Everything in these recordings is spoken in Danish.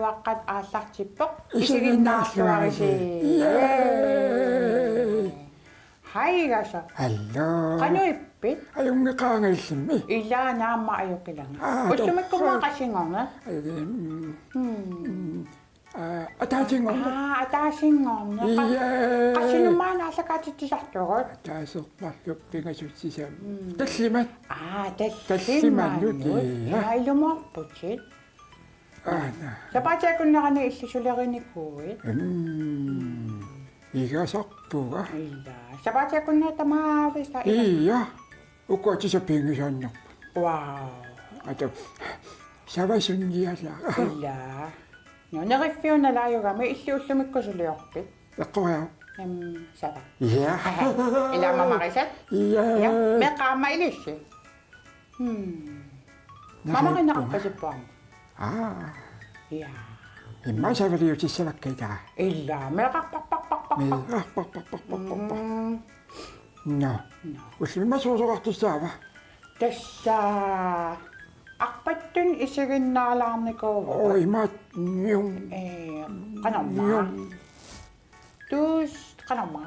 Inuaqqat aallartippoq isiginnaarluarisi. Haigasa. Hallo. Qanuippit. Ajungeqaangallimmi. Illa naamma ajuqilanga. Uttumikkumma qasingorna. Ataatingorna. Ataasingorna. Qasinumaana allakaatittisartugut. Ataaserparluk pingasuttisam. Tallimat. Tallimanut. Ilumuarputit. Sapatiakunnerani illisulerinikkugit. Igasarpuga. Illa. Sapatiakunner tamaavista. Iya. Ukkuatisapingisaannerput. Wow. Ata savasunniala. Illa. No neriffiunalaajugami illuullumikkusuliorpit. Eqqoria. Sava. Ja. Ilama marisat? Ja. Meeqqaama ilissi. Mamaqinneqappasippuarma. Ja. Imma savaliutissavakkaita. Illa meeqarparparparparpar. Meeqarparparparparpar. No. Uslima suusoqartussaava. Tassa arpattun isiginnaalaarnikuuva. Imaat njung. Qanorma. Qanorma.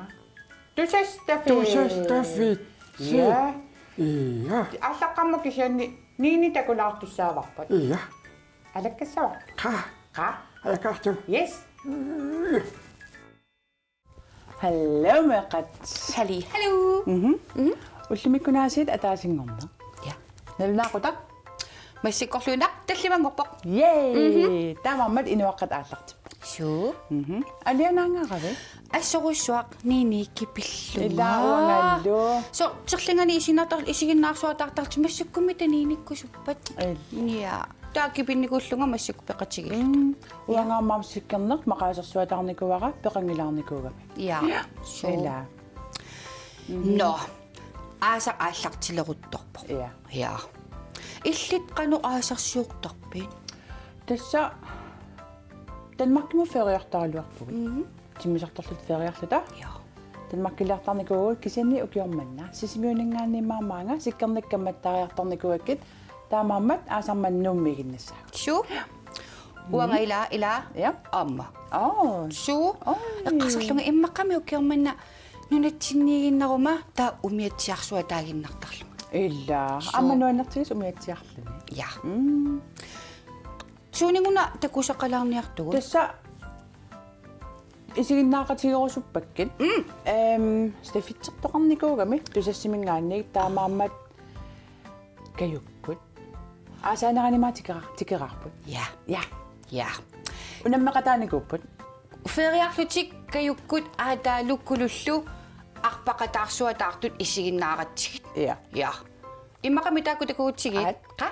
Tusastafit. Tusastafit. Ja. Iya. Allaqammu kisianni Nini takulaartussaavarpat. Iya. Alakkassava. Qa. Alakartu. Yes. Hello Meeqqat. Hello. Ullimikkunaasit ataasingorna. Ja. Nalunaaqutak. Massikkorluunaq tallimangorpoq. Yay. Taamammat Inuaqqat aallartippa. Suu. Alianaangaaqavi. Assорусsuaq Nini kipilluga. Ilaawangallu. So serlingani isiginnaarsuatартарти массуккуми танииниккусуппат. Ja. Таакипинникуллунга массукпеқатиги. Уангааммаам сиккернер мақаасерсуатаарникуара пеқангилаарникуугами. Ja. Ила. No. Ааса ааллартилерутторпо. Ja. Ja. Иллит қану аасерсиуқтарпит. Тасса Danmarkmu feriartaaluarpugut. Тимисарторлут фериарлута. Ja. Danmarkилаартарникуугут кисианни укиорманна. Сисимиунингааннимаамаанга сиккерниккамматтариарторникуаккит таамааммат аасарманнууммигиннассаа. Suu. Uanga ila Ja. amma. Suu. Oi. Eqqasarlunga immaqqami ukiormanna nunatsinniiginneruma taa umiatsiarsuataaginnartarlunga. Illa. Аммануаннартигис умиатсиарлуни. Ja. Suuninguna takusaqalaarniartugut. Тасса isiginnaaqatigorusuppakkit стафитсертоқарникуугами тусассимингаанник таамааммат каюккут аасаанаранимаатикерарпут. Ja. Ja. Ja. Унаммеқатааникууппут. Feriarlutik kayukkut aataalukkulullu arpaqataarsuataartut isiginnaaratsigit. Ja. Ja. Immaqami taakutakuutsigit. Qa.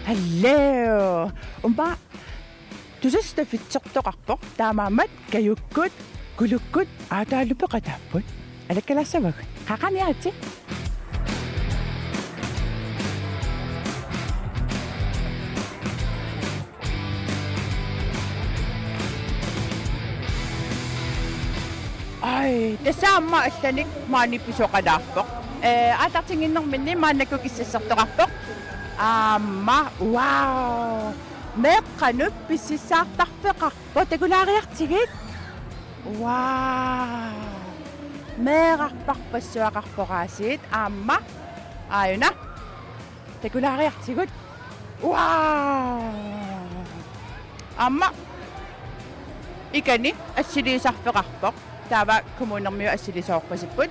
Hello. Umpa тусастафитсертоқарпоқ таамаамат каюккут кулуккут аатаалупеқатааппут алаккалаассавагут қақаниарати. Ай, тасаамма алланик маанипписоқалаарпоқ. Аатартингиннэрминни маанаккук иссассертоқарпоқ. Аама, вау. Meeqqanut pississaartarpeqarpo takulariartigit. Wow. Meeqarparpassuaqarporaasiit aamma aayuna takulariartigut. Wow. Amma ikani assiliisarpeqarpoq taava kommunermiu assilisoorpasipput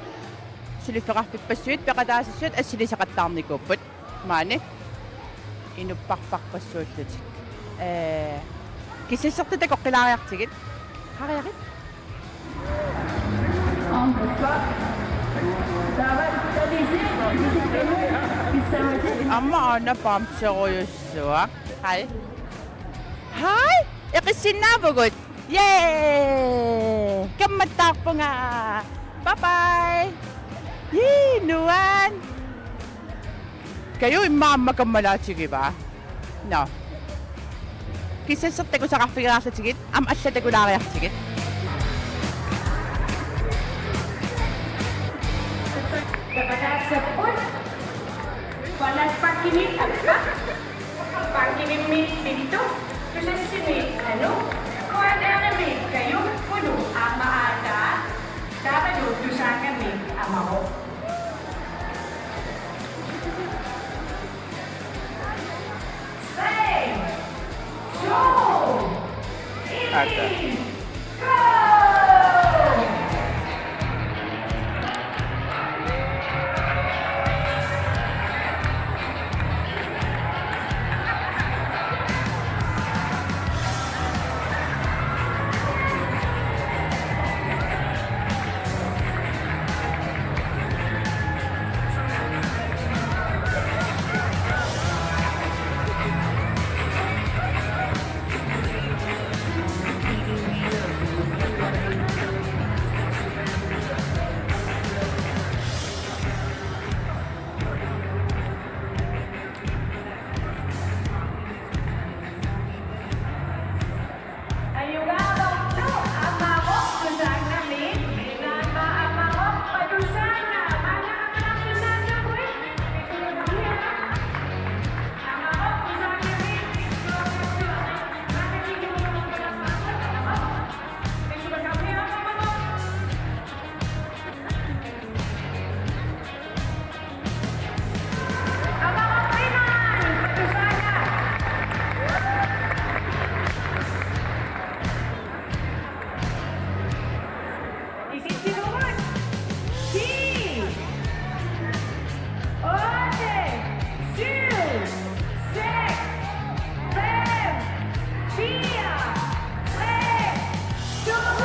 sulifeqarpipassuit peqataasissuut assilisaqattaarnikuupput maani inupparparpassuullutik кисиссертата коққилаариартигит хариарит амма ана памсеруйуссуа хай эқиссиннаавгут е камматтаарпунга бай нуан каю иммаамма каммалаатигива no кисиссертаку сақарфигераарлатигит ам аллатакулаариартигит Inuaqqat, pagkinimit-pinto, Meeqqanut, KNR kayo, puno ang maata, dapat utusan kami ang ako. Say, show, Ata.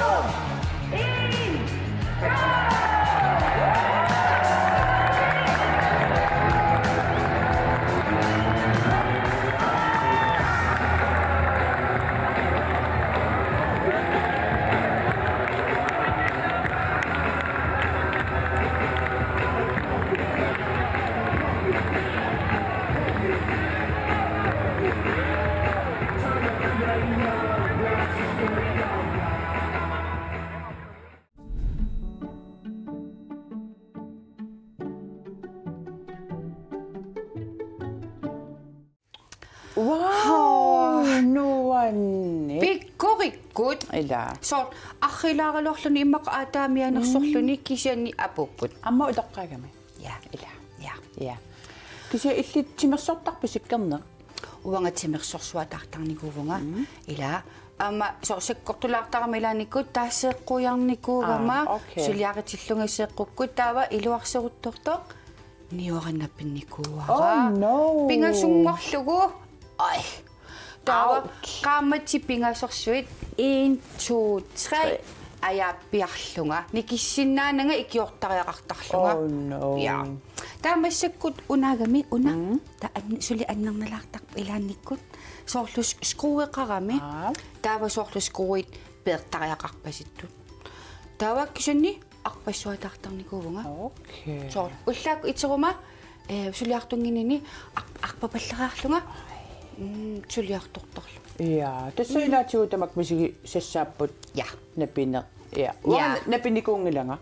go! Wow! Nuwan. Pikkurikut. Ila. So, akilakalohlo ni Inuaqqat mianarsorlu ni kisiani apuput. Amma udak kami. Ja. Ila. Ja. Ja. Kasi illit timersortarpu Sikkernerup. Uanga timersorsuatartarnikuvunga. Ila. So sekkortulaartaramelaanikut taasseeqquyarnikugama okay. suliaqitillungisseeqqukku taava iluarseruttortoq niorannappinnikuuara. Oh no. Pingasungorlugu. Ai. Taava qaamati pingasorsuit 1 2 3 ajaappiarlunga nikissinnaananga ikiortariaqartarlunga. Oh no. Ja. Taamassakut unagami una ta suli annarnalaartarp ilaannikkut soorlus skrueqarami taava soorlus skruit peertariaqarpasittut taava kisanni arpassuatartarnikuvunga Okay. soor ullaakku itseruma suliartunginini arpapalleraarlunga suliartortorlu Ja, tässä ilaatiutamak misigi sassapput ja napinne. Ja. Ja. Napinnikungilanga.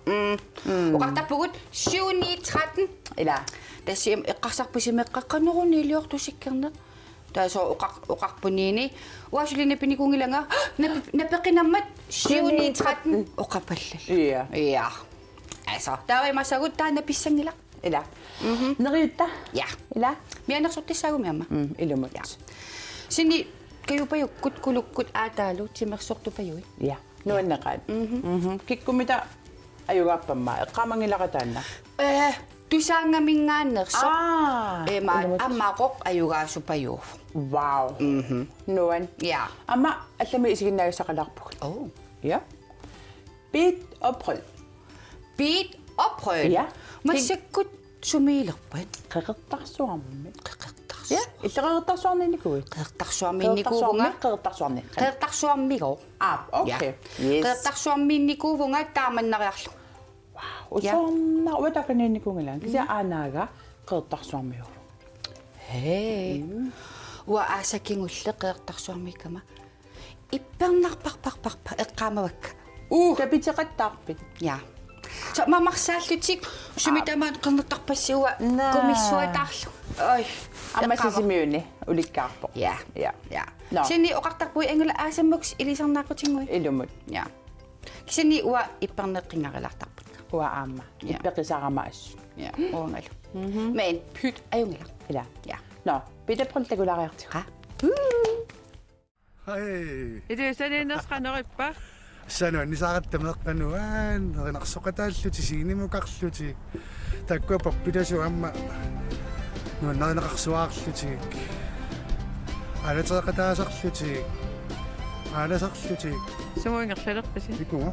uqartarpugut 7-13 Ila. tässä eqqarsarpusi meqqaqqaneruni iliortu Sikkernerup taso uqarpunini uasulini pinikungilanga napeqinammat 7-13 uqapallal Ja. ja asa tawa masagut taana pissangila Ila. Neriutta. ja Ila. mianersortissaagumiamma Ilumut. sini kayupajukkut kulukkut aataalu timersortupajui Ja. Nuannaqaat. Kikkumita ayugappamma eqqamangilaqataanna. tusaangamingaannerso ema ilumut. ammaqoq ayugaasupaju Wow. Nuan. ja Amma allami isiginnaagassaqalarpuk. oh Ja. Bit april. Beat oprøl. Ja. Massakkut sumiilerpat. Qeqertarsuarmi. Qeqertars. Ja, illeqertarsuarninikui. Qeqertarsuarminnikuuvunga. Qeqertarsuarni. Qeqertarsuarmigo. Okay. Yes. Qeqertarsuarminnikuuvunga taamannariarlu. Usorna uatakaninikungilan. Kisia aanaaga qeqertarsuarmiu. Hei. Wa asakingulle qeqertarsuarmikama. Ippernerparparparpa eqqaamavakka. Kapitiqattaarpit. Ja. So mamarsaаллутик сумитамаат qernertarpassiuа Naa. комиссуатаарлу. Ой. Amma sisimyuni ulikkaarpo. Ja. Ja. Ja. No. Sini uqartarpui angula aasamuks ilisarnaaqutiнгui. Ilumut. Ja. Kisani ua ipparneqqingarillartarput. Ua aamma. Ja. Ippeqisarama assu. Ja, uangalu. Men pyt ajungala. Ila. Ja. No, pita prultakulariartiqa. Hei. Итусалинерсqanerippa Sano ni saqatta meqqanuan erinarsoqataalluti siinimuqarluti takkua pappilasu amma nuannerinaqarsuaarluti alateqataasarluti alasarluti sumuingerlalerpasi ikuma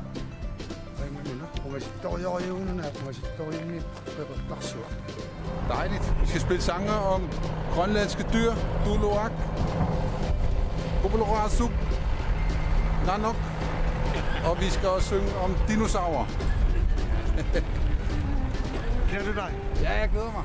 aimuna umasittorioriuununa umasittoriumni qeqertarsua. Dejligt. Vi skal spille sange om grønlandske dyr, Inuaqqat, Silarsuaaraa, Nanullu, og vi skal også synge om dinosaurer. Glæder du dig? Ja, jeg glæder mig.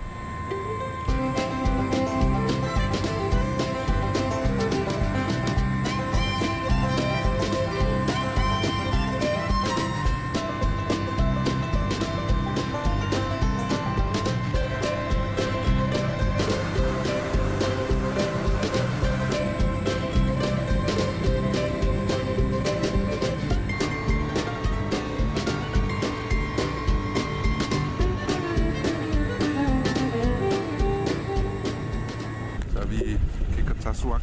Så er vi i Sikkernerup.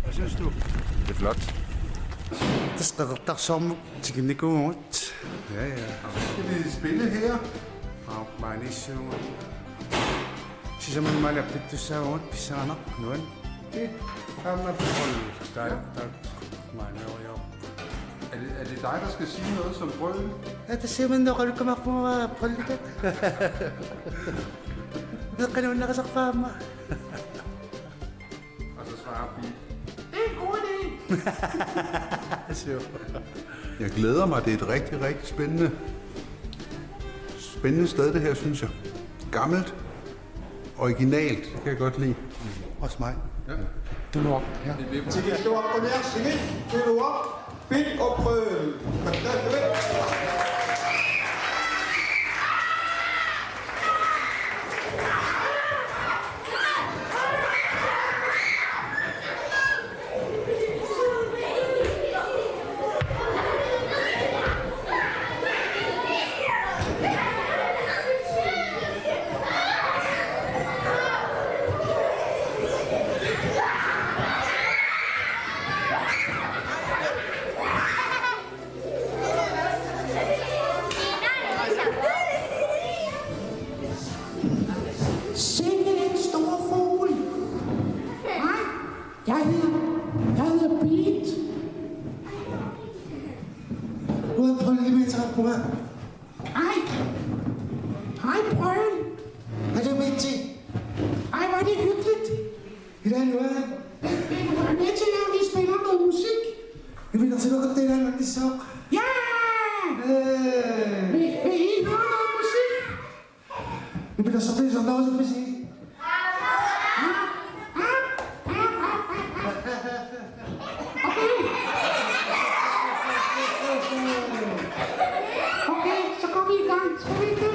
Hvad synes du? Det er flot. Det qeqertarsormu Sikkernerup. Ja. Skal vi spille her? Maanissuun. Sisaman malapittussaavut pissaanaq nuan. Amma pol. Der maaneorior. Er det dig, der skal sige noget som brøl? Hata siman noqalukamaqqumaa pollikat. Meeqqanunnaqasarpaamma. Og så svarer vi. Jeg glæder mig. Det er et rigtig, rigtig spændende sted, det her, synes jeg. Gammelt, originalt, det kan jeg godt lide. Også mig. Sikke en stor fugl. Hej, jeg hedder Beat. Prøv lige med at på mig. Hej, Brøl. Er du med til? Ej, hvor er det hyggeligt. Hvordan nu er det? Vil du være med til, at vi spiller noget musik? Jeg vil til at det der, når de så. Ja! Vil I høre noget musik? Jeg vil så det, som der også vil sige. Okay, så går vi i gang. Skal vi ikke det?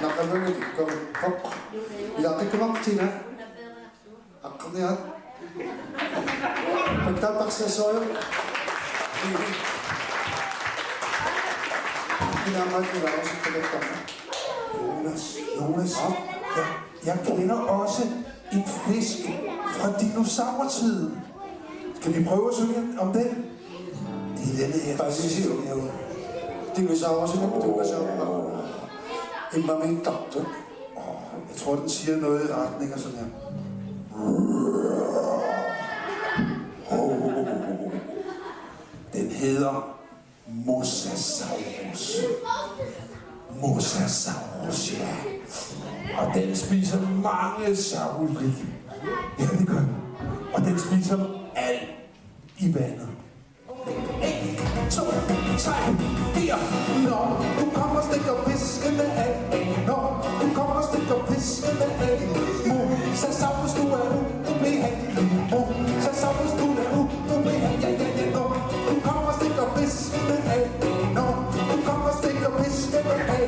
Nakabalik ko. Ilati ko lang sila. Ako na yan. Pagtataksesoyo. Ginamal ko lang sa pagkakama. Jonas, jeg kender også en fisk fra dinosaurtiden. Skal vi prøve at synge om den? Det er denne her. Bare sige jo. Dinosaurer, så nemt dinosaurer. En var med en doktor. Jeg tror, den siger noget i retning af sådan her. Den hedder Mosasaurus. Mosasaurus, ja. Og den spiser mange sauerlig. Ja, det gør den. Og den spiser alt i vandet. 1, 2, 3, 4. Når du kommer og stikker fiskene af. Når du kommer og stikker fiskene af. Mosasaurus, du er ubehagelig. Mosasaurus, du er ubehagelig. Ja. Når du kommer og stikker fiskene af. Når du kommer og stikker fiskene af.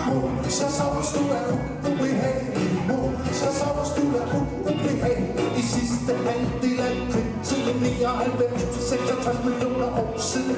Mosasaurus, du er ubehagelig. Mosasaurus, du er ubehagelig. I sidste halvdel af til 99 til 66 millioner år siden.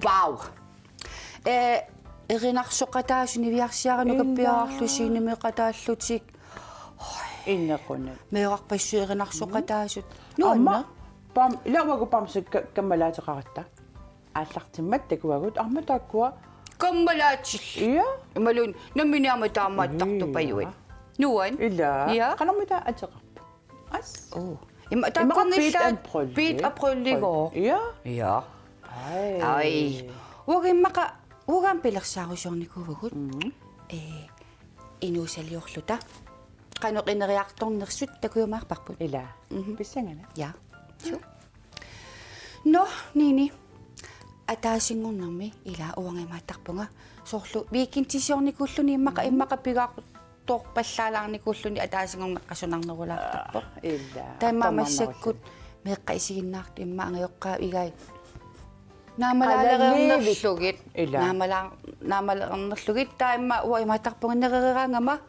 Wow. Erinarsoqataasuni viarsiaranukappiararlusiini meeqataallutik. Innequnut. Meeqarpassu erinarsoqataasut. Amma pam ilawagu pamsu kammalaatiqaratta. Aallartimmat takuagut arma taakkua. Kammalaatsil. Iya. Imalun naminiama taammaattartupajuit. Nuan. Illa. Ja. Qanarmita atseqarpa. As. Oh. Imma taaqornillaat Piet April-ligoo. Iya. Ja. Ai. Ugan pilersaarusiornikuugut. Inusaliorluta. Qanuqineriartornersut takuumaarparput. Illa. Pissangana. Ja. So. No, Nini. Ataasingornermi ila uangimaattarpunga. Sorlu viikintisiornikuulluni immaqa pigaaqtorpallaalaarnikuulluni ataasingorneqqasunarnerulaartarpoq. Illa. Taimamassakut meeqqaisiginnaart immaangiyoqqaa igai. Naamalaalereernerlugit. Naamalaalereernerlugit taimma uaimaattarpungannereraangama.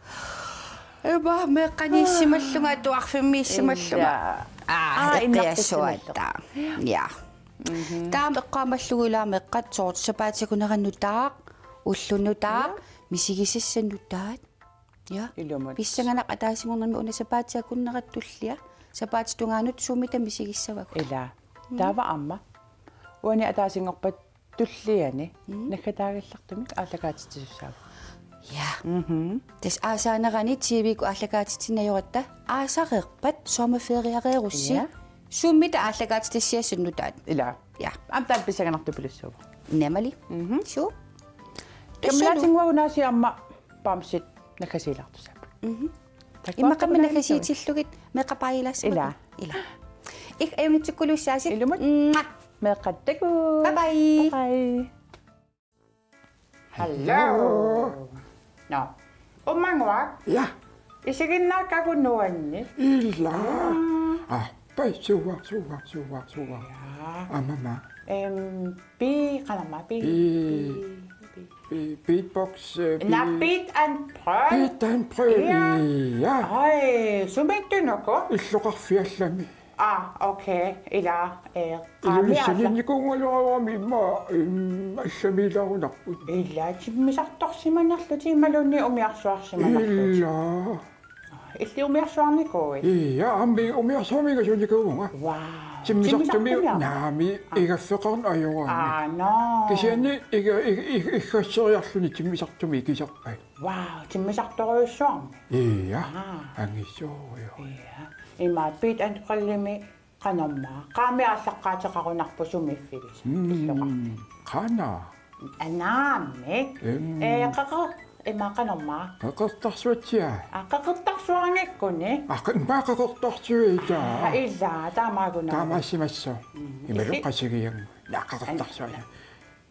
Eba meeqqaniissimallunga tuarfimmiissimallunga. Eqqiassuatta. Ja. Taameqqaamalluguilaa meqqat soortsapaatikuneranutaa, ullunutaa, misigisassanutaat. Ja. Pissanganaq ataasingornermi unasapaatiakunneratullia. Sapaatitungaanut suumita misigissavak. Illa. Taava amma. Uani ataasingorpat tulliani nakataagillartumik aallakaatitsussaava. Ja. Tas aasaanерани TV-ku ааллакаатитсиннаёратта аасареерпат сомафериареерусси суммита ааллакаатитассиассуннутаат. Illa. Ja. Amtaan pissanganartupilussuuva. Nemali. So. Kamlaatiнгуагунаasi amma pamsit nakasiilartusaapu. Иммақамминакасиитиллугит меқапаилаас. Illa. Ила. Ik ayunitsukkulussaasit. Ilumut. Meeqqattaku. Bye bye. Hello. No. Umanguaq. Ja. Isiginnaaqagunuanni. Illa. Pai suwa. Mama. Bi qanama bi. Beatbox. Na beat and prøv. Beat and prøv. Ja. Ai, sumektunuko. Illuqarfiallami. Okay. Ila Illuqarfiallami ma allamiilarunarput. Illa timmisartorsimanarluti malunni umiarsuarsimanarluti. Illa. Illi umiarsuarnikuit. Ja, ambi umiarsuamiga sunnikuunga. Wow. Timmisartumi naami igaffeqarn ajuaami. No. Kisianni iggasseriarluni timmisartumi kisarpai. Wow, timmisartoriussuarmi. Ja, angissuurio. Ima beat and qallimi qanamma. Qaami allaqqaatiqarunarpu sumiffilis. Qana. Anaami. Qaqa ima qanamma. Qaqertarsuatsia. Qaqertarsuarngikkuni. Maaqaqertarsuita. Illa taamaaguna. Taamaassimasso. Imaluqqasigiang naaqaqertarsuaya.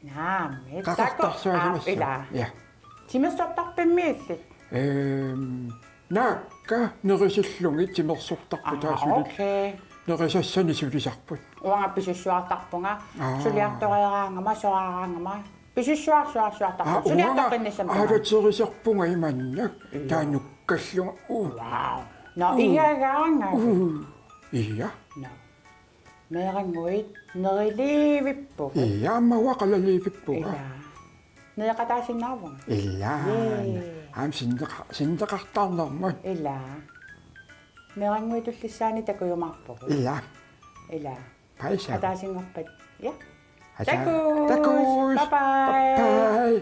Naami. Qaqertarsuasimassa. Ila. Ja. Timissortarpimmiillit. Naakka nerisillungi timersortarpu taasuli. Okay. Nerisassani sulisarput. Uanga pisussuartarpunga. Suliartorieraangama soraaraangama. Pisussuarsuartarpu. Suliartoqinnissamma. Aalaterisarpunga imannak. Taanukkalluga. Wow. No igagaanga. Iya. No. Meeqqanut neriliivippu. Iya mawaqalaliivippuga. Ila. Neeqataasinnaavunga. Illa. Am sindeqartarnermut. Ila. Meeqqanut ullissaani takujumarpu. Illa. Ila. Paisa. Ataasinngorpat. Ja. Takus. Bye bye. Bye.